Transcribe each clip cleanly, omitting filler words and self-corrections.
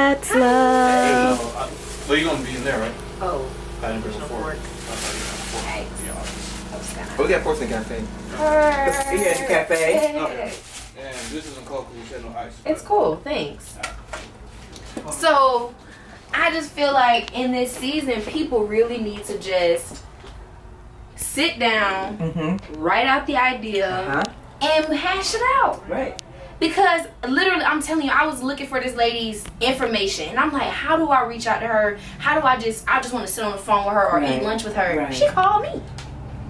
That's love. Well, you're going to be in there, right? Oh. I didn't bring a fork. We got forks in the cafe. Yeah, in the cafe. Okay. And this isn't cold because you said no ice. It's cool, thanks. So, I just feel like in this season, people really need to just sit down, write out the idea, and hash it out. Right. Because literally, I'm telling you, I was looking for this lady's information, and I'm like, how do I reach out to her? How do I just want to sit on the phone with her or eat lunch with her? Right. She called me.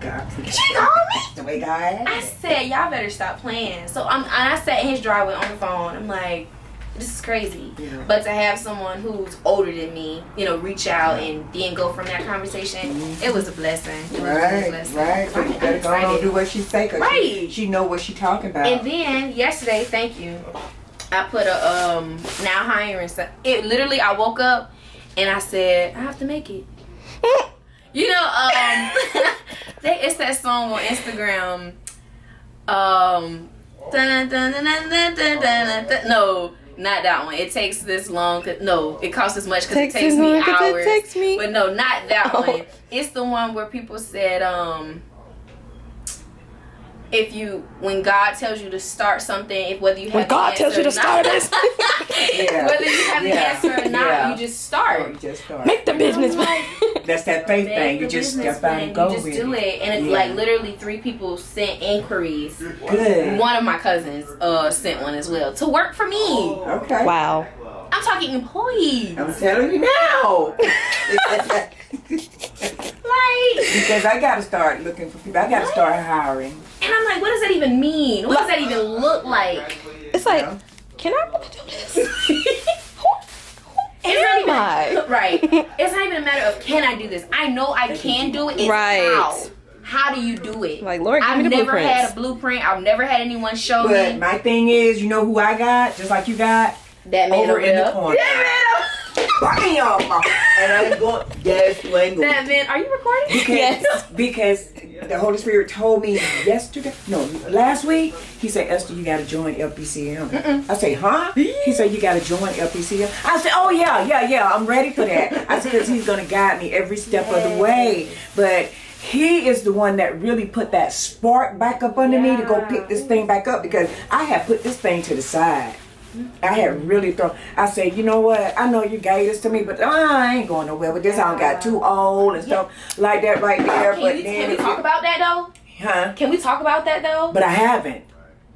She called me. The way God. I said, y'all better stop playing. So I sat in his driveway on the phone. I'm like, this is crazy. Yeah. But to have someone who's older than me, reach out and then go from that conversation, it was a blessing. It was a blessing. Right. So you better go on and do what she say, cause she know what she talking about. And then yesterday, thank you, I put a now hiring stuff. It literally, I woke up and I said, I have to make it. It's that song on Instagram. No, not that one. It takes this long. No, it costs as much because it takes me hours. But no, not that one. It's the one where people said, when God tells you to start something, whether you have the answer or not, whether you have the answer or not, you just start. You just start. Make the business. That's that faith thing. You just step out and go with it. You just do it. And it's like literally 3 people sent inquiries. Good. One of my cousins sent one as well to work for me. Okay. Wow. I'm talking employees. I'm telling you now. Because I got to start looking for people. I got to start hiring. And I'm like, what does that even mean? What does that even look like? It's like, can I really do this? It's not even, right. It's not even a matter of can I do this. I know I can do it. It's how. How do you do it? Like, Lord, give me the I've never blueprints. had a blueprint. I've never had anyone show me. But my thing is, you know who I got? Just like you got? That man over in the corner. That Bam! And I'm going, yes, man. That man, are you recording? Because the Holy Spirit told me last week, he said, Esther, you got to join LPCM. I say, huh? He said, you got to join LPCM. I said, oh, yeah, I'm ready for that. I said, because he's going to guide me every step of the way. But he is the one that really put that spark back up under me to go pick this thing back up, because I have put this thing to the side. I had really thrown. I said, you know what? I know you gave this to me, but I ain't going nowhere with this. I don't got too old and stuff like that right there. Can we talk about that though? Huh? Can we talk about that though? But I haven't.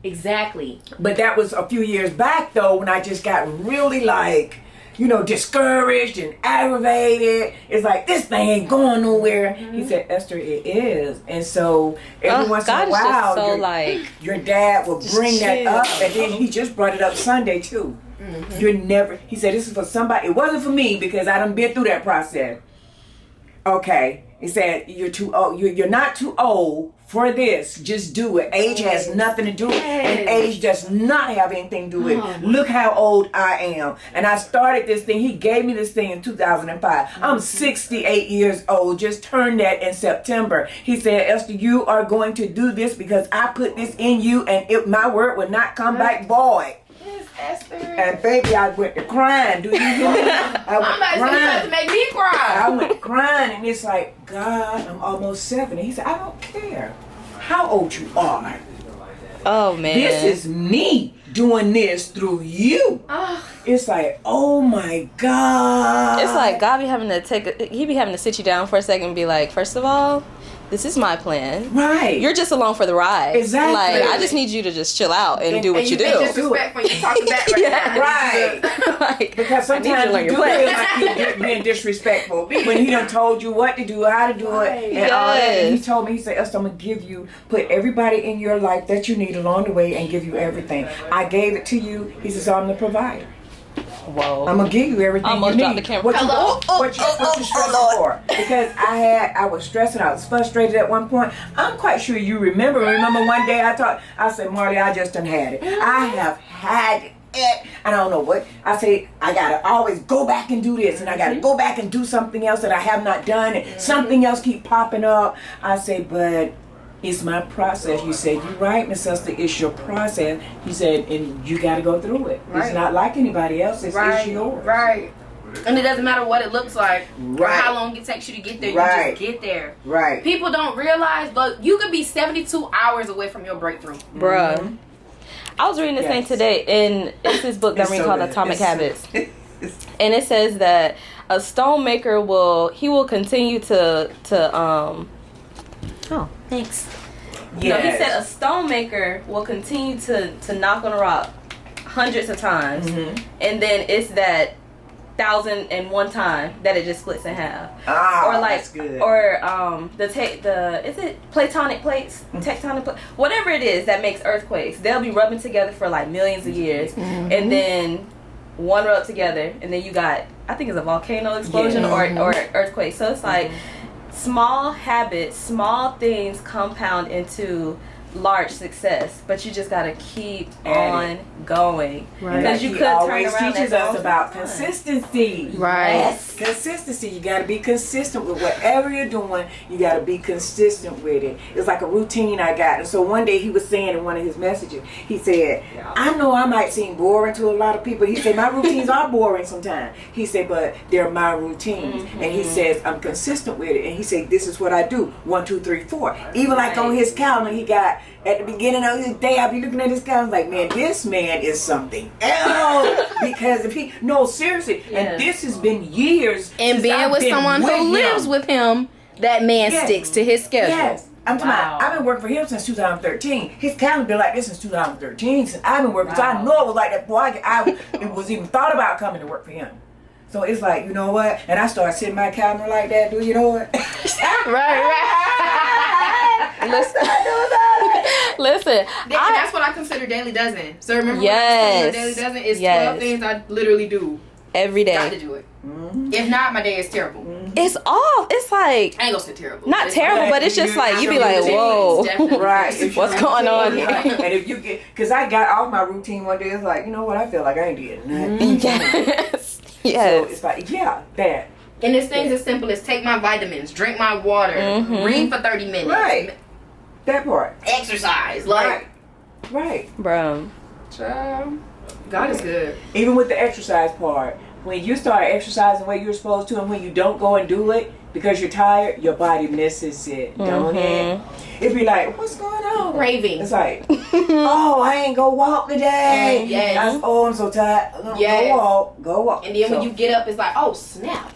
Exactly. But that was a few years back though, when I just got really discouraged and aggravated. It's like, this thing ain't going nowhere. He said, Esther, it is. And so every once in a while, your dad will bring that up, and then he just brought it up Sunday too. He said, this is for somebody. It wasn't for me, because I done been through that process. Okay. He said, you're too old. You're not too old for this. Just do it. Age has nothing to do with it. And age does not have anything to do with it. Look how old I am. And I started this thing. He gave me this thing in 2005. I'm 68 years old. Just turned that in September. He said, Esther, you are going to do this because I put this in you, and my word will not come back void. Esther. And baby, I went to crying. Do you hear me? I'm about to make me cry. I went crying, and it's like, God, I'm almost 70. He said, I don't care how old you are. Oh, man. This is me doing this through you. It's like, oh my God. It's like God be having to he be having to sit you down for a second and be like, first of all, this is my plan. Right. You're just along for the ride. Exactly. Like, I just need you to just chill out and do what you do. Disrespectful. You talking back right now. Right. Like, because sometimes you do feel like you're being disrespectful when he done told you what to do, how to do it, and all that. And he told me, he said, Esther, I'm going to put everybody in your life that you need along the way and give you everything. I gave it to you. He says, I'm the provider. Whoa. I'm gonna give you everything almost you need. dropped the camera. What you stressing for? Because I was stressing, I was frustrated at one point. I'm quite sure you remember one day I said, Marley, I just done had it. I have had it. I don't know what. I say, I gotta always go back and do this, and I gotta go back and do something else that I have not done, and something else keep popping up. I say, but it's my process. You said, you're right, Miss Sister, it's your process. He said, and you got to go through it. Right. It's not like anybody else's, it's yours. Right. And it doesn't matter what it looks like or Right. how long it takes you to get there. Right. You just get there. Right. People don't realize, but you could be 72 hours away from your breakthrough. Bruh. Mm-hmm. I was reading this thing today, and it's this book that I'm reading called Atomic Habits. And it says that a stone maker will continue to oh, thanks. Yes. No, he said a stone maker will continue to knock on a rock hundreds of times, and then it's that 1,001 time that it just splits in half. Ah, or like, that's good. or the is it platonic plates, tectonic plates, whatever it is that makes earthquakes. They'll be rubbing together for like millions of years, and then one rub together, and then you got, I think it's a volcano explosion or earthquake. So it's like small habits, small things compound into large success, but you just gotta keep on going, because you could always turn around teaches at us all about times. consistency. Right. Yes, consistency. You got to be consistent with whatever you're doing. You got to be consistent with it. It's like a routine I got. And so one day he was saying in one of his messages, he said, I know I might seem boring to a lot of people. He said, my routines are boring sometimes. He said, but they're my routines. And he says, I'm consistent with it. And he said, this is what I do. 1, 2, 3, 4. Even like on his calendar, he got, at the beginning of his day, I'll be looking at his calendar like, man, this man is something else. Because if he, no, seriously. And this has been years. And since being I've with been someone with who lives him. with him, that man sticks to his schedule. Yes. I'm talking about, I've been working for him since 2013. His calendar been like this since 2013. Since I've been working, so I know it was like that before I was even thought about coming to work for him. So it's like, you know what? And I started setting my calendar like that. Do you know what? Listen, that's what I consider daily dozen. So remember, Yes. when I was daily dozen is Yes. 12 things I literally do. every Got to day. do it. If not, my day is terrible. It's off. It's like I ain't gonna say terrible. not It's terrible, like- but it's just like you be Your like, routine whoa, is definitely Right. different. what's going on Right. here? And if you get, because I got off my routine one day, it's like, you know what? I feel like I ain't did nothing. Yes, So yes. it's like, yeah, that. And it's things as simple as take my vitamins, drink my water, read for 30 minutes, Right. That part. exercise. Like, Right. Bro. child, God is good. Even with the exercise part, when you start exercising the way you're supposed to, and when you don't go and do it because you're tired, your body misses it, don't it? It'd be like, what's going on? Craving. It's like, oh, I ain't go walk today. Yes. I'm so tired. Yes. Go walk. And then when So- you get up, it's like, oh snap.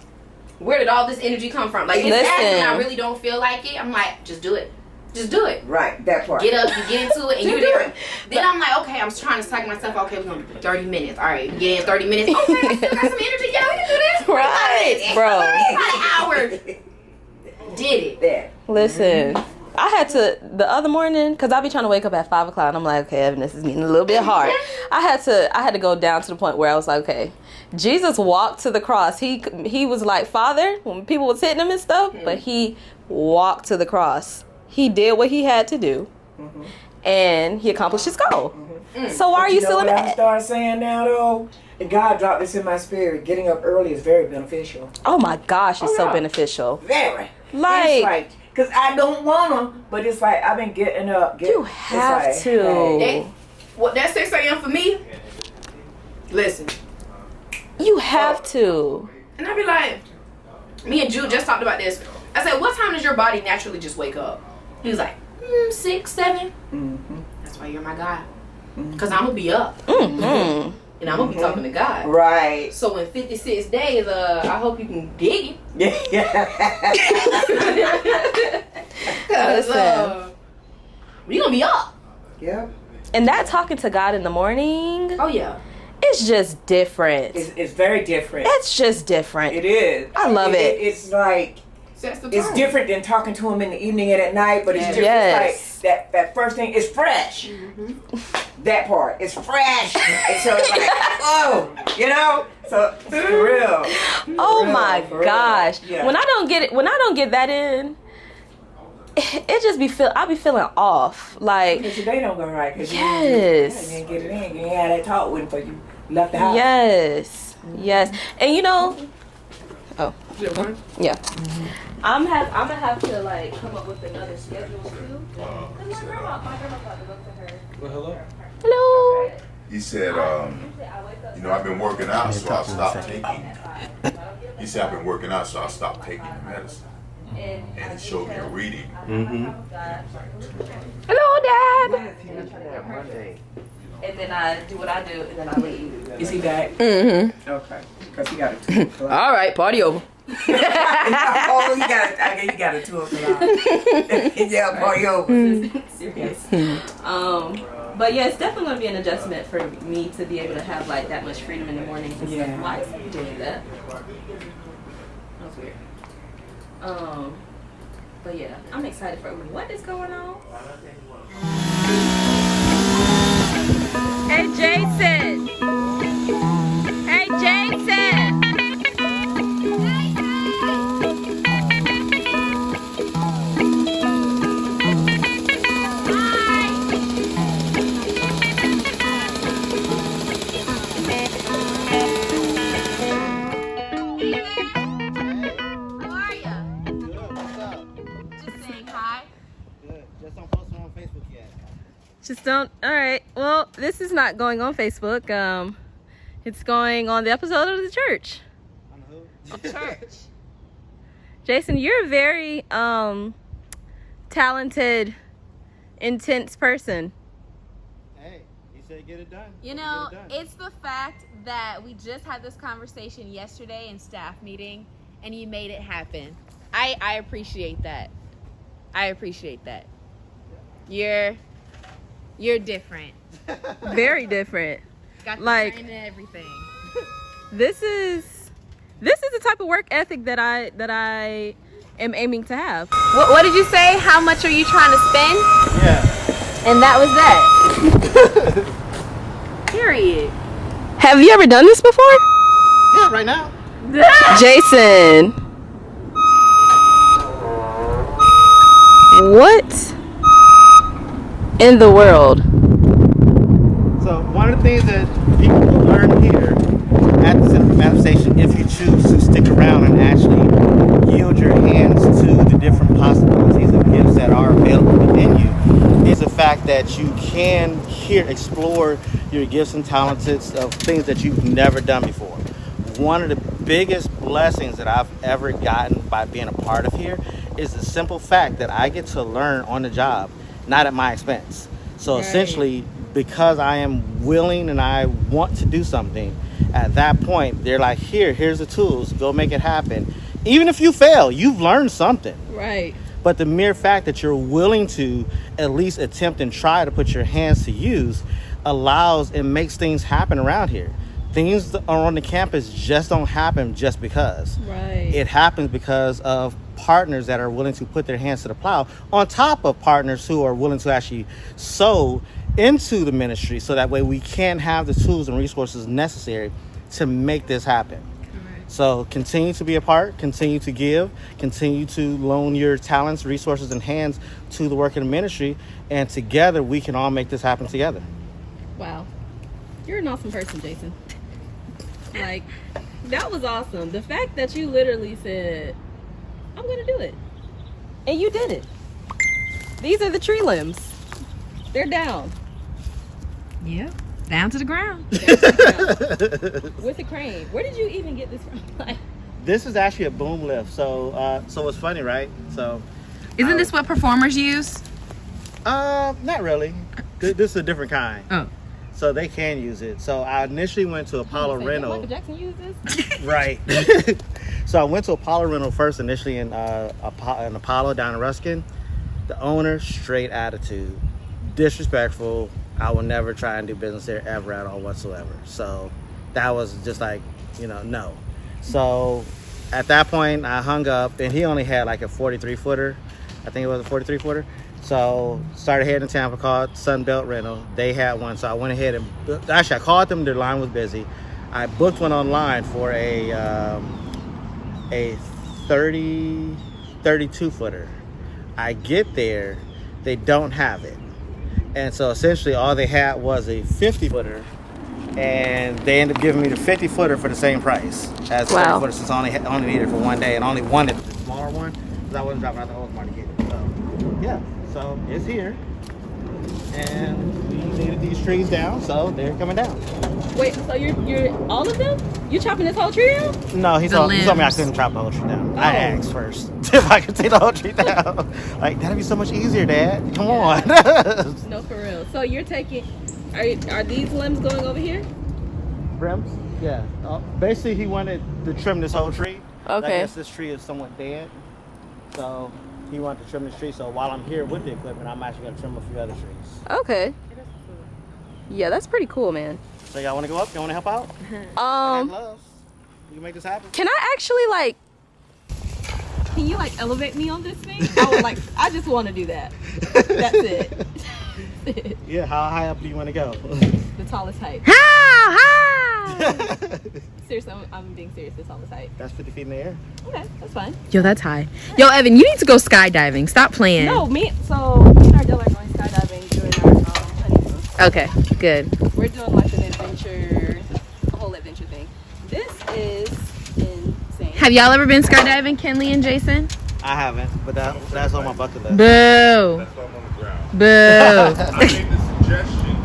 Where did all this energy come from? Like, it's Listen. when I really don't feel like it. I'm like, just do it. Just do it. Right, that part. Get up, you get into it, and Just you're do there. it. Then I'm like, okay, I'm trying to psych myself. Okay, we're gonna do 30 minutes. All right, get in 30 minutes. Okay, I still got some energy. Yeah, we can do this. Right, bro. About an hour. Did it. That. Listen, I had to the other morning because I be trying to wake up at 5 o'clock, and I'm like, okay, Evan, this is getting a little bit hard. I had to go down to the point where I was like, okay, Jesus walked to the cross. He was like Father when people was hitting him and stuff, but he walked to the cross. He did what he had to do, and he accomplished his goal. So why are you still in what I bed? start saying now though? And God dropped this in my spirit. Getting up early is very beneficial. Oh my gosh, it's so yeah. beneficial. Very. Like, because I don't want them, but it's like I've been getting up. you have to. What that 6 a.m. for me? Listen, You have to. and I be like, me and Jude just talked about this. I said, what time does your body naturally just wake up? He was like, 6, 7. That's why you're my guy. Because I'm going to be up. And I'm going to be talking to God. Right. So in 56 days, I hope you can dig it. Listen. We going to be up. Yeah. And that talking to God in the morning, Oh, yeah. it's just different. It's very different. It's just different. It is. I love it. It's like Sets the it's tone. different than talking to him in the evening and at night, but it's different. Yes. It's like that first thing is fresh. That part is fresh, and so it's like, oh, you know. So for real. Oh real, my for real. gosh. Yeah. When I don't get that in, it just I be feeling off. Like, Because your day don't go right. Cause yes. you didn't get it in. You ain't had that talk with him before you left the house. yes. Yes. And you know, Yeah. I'm gonna have to like come up with another schedule too. Cause my grandma about to go to her. Well, hello. Hello. He said, I've been working out, so I stopped taking. He said, I've been working out, so I stopped taking the medicine. And he showed me a reading. Hello, Dad. And then I do what I do, and then I leave. Is he back? Mm-hmm. Okay. Because he got a 2 o'clock. All right, party over. Oh, he got a 2 o'clock. Yeah, party over. Serious. But yeah, it's definitely going to be an adjustment for me to be able to have like that much freedom in the morning. Yeah. Why is he doing that? That was weird. But yeah, I'm excited for what is going on. Hey, Jason. Hey, Jason. Just don't. All right. Well, this is not going on Facebook. It's going on the episode of the church. On who? Of church. Jason, you're a very talented, intense person. Hey, you said get it done. You know, it's the fact that we just had this conversation yesterday in staff meeting, and you made it happen. I appreciate that. I appreciate that. You're different. Very different. Got the Like- training and everything. This is the type of work ethic that I am aiming to have. What did you say? How much are you trying to spend? Yeah. And that was that. Period. Have you ever done this before? Yeah, right now. Jason. What in the world? So one of the things that people will learn here at the Center for Manifestation, if you choose to stick around and actually yield your hands to the different possibilities of gifts that are available within you, is the fact that you can here explore your gifts and talents of things that you've never done before. One of the biggest blessings that I've ever gotten by being a part of here is the simple fact that I get to learn on the job, not at my expense. So essentially, because I am willing and I want to do something, at that point, they're like, here's the tools, go make it happen. Even if you fail, you've learned something. Right. But the mere fact that you're willing to at least attempt and try to put your hands to use allows and makes things happen around here. Things on the campus just don't happen just because. Right. It happens because of partners that are willing to put their hands to the plow, on top of partners who are willing to actually sow into the ministry, so that way we can have the tools and resources necessary to make this happen. Right. So continue to be a part, continue to give, continue to loan your talents, resources, and hands to the work of the ministry, and together we can all make this happen together. Wow. You're an awesome person, Jason. Like, that was awesome. The fact that you literally said, I'm going to do it. And you did it. These are the tree limbs. They're down. Yeah. Down to the ground. With a crane. Where did you even get this from? Like, This is actually a boom lift. So it's funny, right? So Isn't this what performers use? not really. This is a different kind. Oh. So they can use it. So I initially went to Apollo Rental. Michael Jackson used this? Right. So I went to Apollo Rental first initially in Apollo down in Ruskin. The owner, straight attitude. Disrespectful. I will never try and do business there ever at all whatsoever. So that was just like, no. So at that point I hung up, and he only had like a 43 footer. I think it was a 43 footer. So started heading to Tampa, called Sunbelt Rental. They had one, so I went ahead and actually I called them. Their line was busy. I booked one online for a 32 footer. I get there, they don't have it, and so essentially all they had was a 50 footer and they ended up giving me the 50-footer for the same price as the 30-footer, since I only needed it for one day and only wanted the smaller one because I wasn't dropping out the Oakmont to get it. So yeah, so it's here, and we needed these trees down, so they're coming down. Wait, so you're all of them? You chopping this whole tree down? No, he told me I couldn't chop the whole tree down. I asked first if I could take the whole tree down. Like, that'd be so much easier, Dad. Come on. No, for real. So you're taking, are these limbs going over here? Brims? Yeah. Basically, he wanted to trim this whole tree. Okay. I guess this tree is somewhat dead. So he wanted to trim this tree. So while I'm here with the equipment, I'm actually going to trim a few other trees. Okay. Yeah, that's pretty cool, man. So y'all want to go up? Y'all want to help out? I got gloves. You can make this happen. Can I actually can you elevate me on this thing? I just want to do that. That's it. Yeah, how high up do you want to go? The tallest height. How high? Seriously, I'm being serious. The tallest height. That's 50 feet in the air. Okay, that's fine. Yo, that's high. Yo, Evan, you need to go skydiving. Stop playing. No, me and Ardell are going skydiving during our honeymoon. Okay, good. We're doing an adventure, a whole adventure thing. This is insane. Have y'all ever been skydiving, Kenley and Jason? I haven't, but that's on my bucket list. Boo. That's why I'm on the ground. Boo. I made the suggestion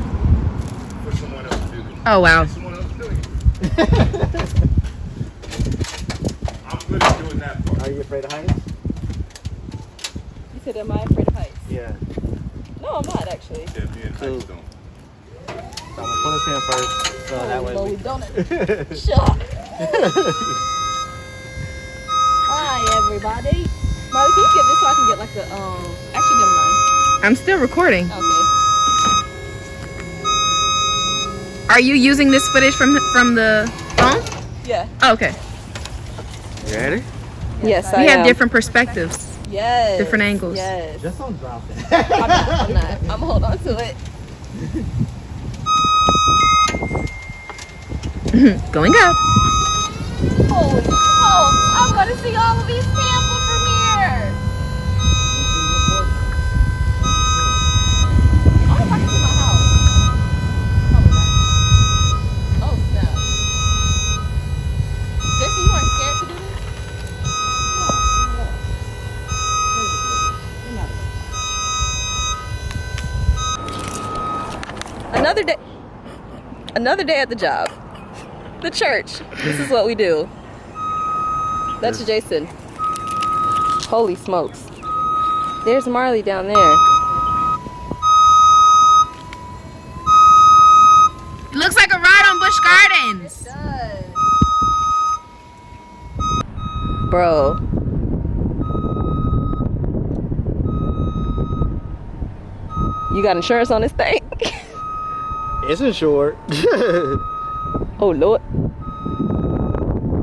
for someone else to do it. Oh, wow. Someone else doing it. I'm good at doing that part. Are you afraid of heights? You said, am I afraid of heights? Yeah. No, I'm not actually. Yeah, me and heights don't. So I'm going to pull this in first, so that way we don't. Shut. Hi, everybody. Molly, can you get this so I can get actually, never mind. I'm still recording. Okay. Are you using this footage from the phone? Yeah. Oh, okay. You ready? Yes, We have different perspectives, Yes. different angles. Yes. Just don't drop it. I'm not. I'm gonna hold on to it. Going up. Holy smokes! I'm gonna see all of these samples from here. Oh, if I can see my house. Probably not. Oh snap! Jason, you weren't scared to do this? Another day at the job. The church. This is what we do. That's Jason. Holy smokes. There's Marley down there. It looks like a ride on Busch Gardens. It does. Bro. You got insurance on this thing? It's insured. Oh Lord.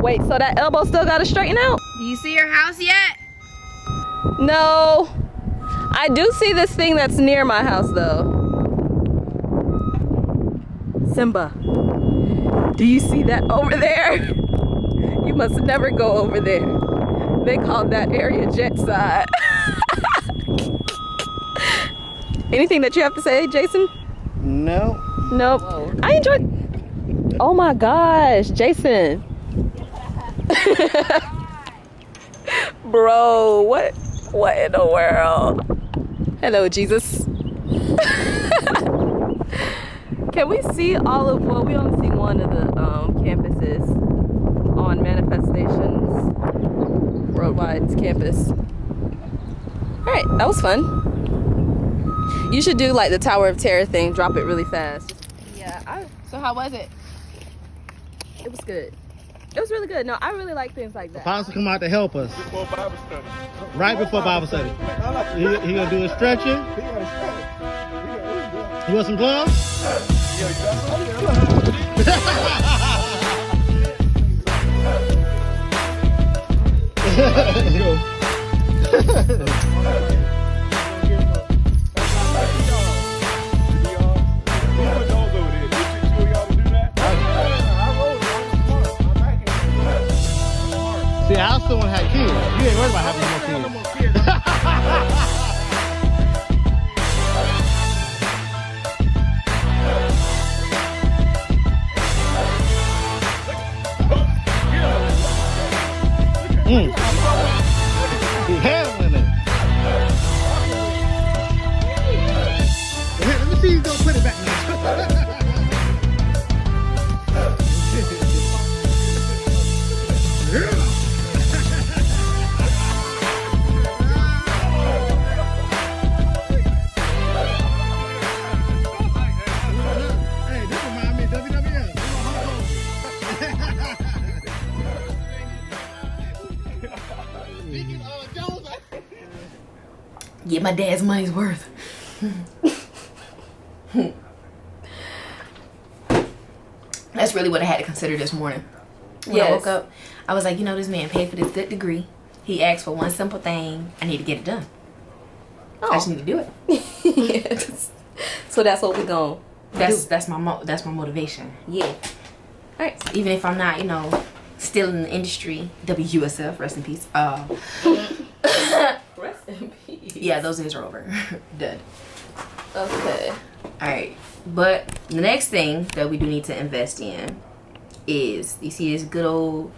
Wait, so that elbow still gotta straighten out? Do you see your house yet? No. I do see this thing that's near my house though. Simba. Do you see that over there? You must never go over there. They call that area jet side. Anything that you have to say, Jason? No. Nope. I enjoyed. Oh my gosh, Jason. Bro, what in the world? Hello, Jesus. Can we see all of, well, we only see one of the campuses on Manifestations Worldwide's campus. All right, that was fun. You should do like the Tower of Terror thing, drop it really fast. Yeah, so how was it? It was good. It was really good. No, I really like things like that. Apostle come out to help us. Before Bible study. Right before Bible study. He gonna do a stretching. You want some gloves? See, I also want to have kids. You ain't worried about having more kids. Handling it. Hey, let me see you go put it back now. Hey, this reminds me of WWF. Get my dad's money's worth. That's really what I had to consider this morning. When I woke up, I was like, this man paid for this good degree. He asked for one simple thing. I need to get it done. I just need to do it. Yes. So that's what we're going to do. That's my motivation. Yeah. All right. Even if I'm not, still in the industry, WUSF, rest in peace. Rest in peace. Yeah, those days are over. Dead. Okay. Alright. But the next thing that we do need to invest in is, you see this good old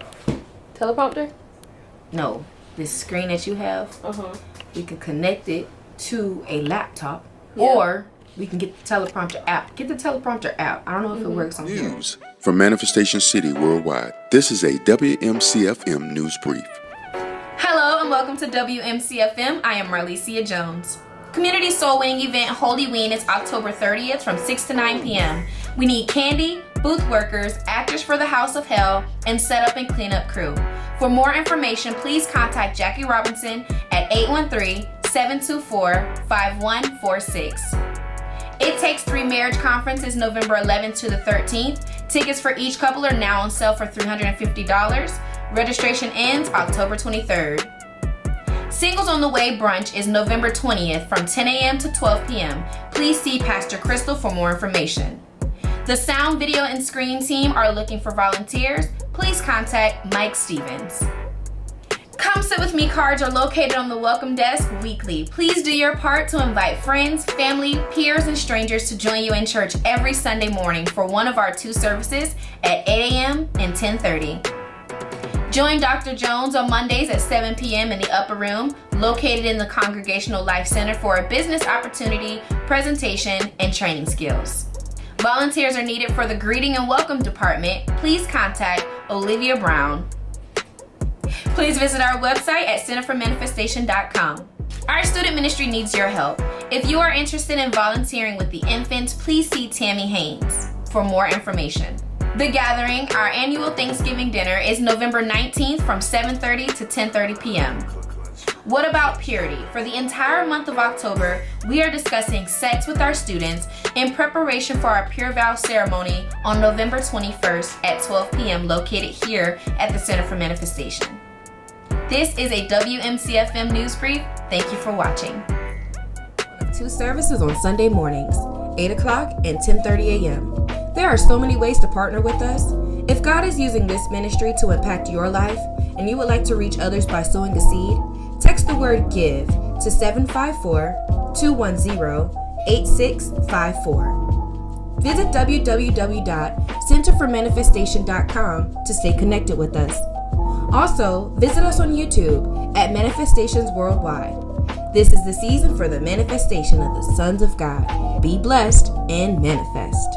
teleprompter? No. This screen that you have. We can connect it to a laptop. Or we can get the teleprompter app. Get the teleprompter app. I don't know if it works on here. News from Manifestation City Worldwide. This is a WMCFM news brief. Hello and welcome to WMCFM. I am Marlicia Jones. Community Soul Winning event Holy Ween is October 30th from 6 to 9 p.m. We need candy, booth workers, actors for the House of Hell, and setup and cleanup crew. For more information, please contact Jackie Robinson at 813-724-5146. It Takes Three Marriage Conference is November 11th to the 13th. Tickets for each couple are now on sale for $350. Registration ends October 23rd. Singles on the Way brunch is November 20th from 10 a.m. to 12 p.m. Please see Pastor Crystal for more information. The sound, video, and screen team are looking for volunteers. Please contact Mike Stevens. Come Sit With Me cards are located on the welcome desk weekly. Please do your part to invite friends, family, peers, and strangers to join you in church every Sunday morning for one of our 2 services at 8 a.m. and 10:30. Join Dr. Jones on Mondays at 7 p.m. in the upper room, located in the Congregational Life Center for a business opportunity, presentation, and training skills. Volunteers are needed for the greeting and welcome department. Please contact Olivia Brown. Please visit our website at centerformanifestation.com. Our student ministry needs your help. If you are interested in volunteering with the infants, please see Tammy Haynes for more information. The Gathering, our annual Thanksgiving dinner, is November 19th from 7:30 to 10:30 p.m. What about purity? For the entire month of October, we are discussing sex with our students in preparation for our Pure Vow ceremony on November 21st at 12 p.m. located here at the Center for Manifestation. This is a WMCFM news brief. Thank you for watching. 2 services on Sunday mornings, 8 o'clock and 10:30 a.m. There are so many ways to partner with us. If God is using this ministry to impact your life and you would like to reach others by sowing a seed, text the word GIVE to 754-210-8654. Visit www.centerformanifestation.com to stay connected with us. Also, visit us on YouTube at Manifestations Worldwide. This is the season for the manifestation of the sons of God. Be blessed and manifest.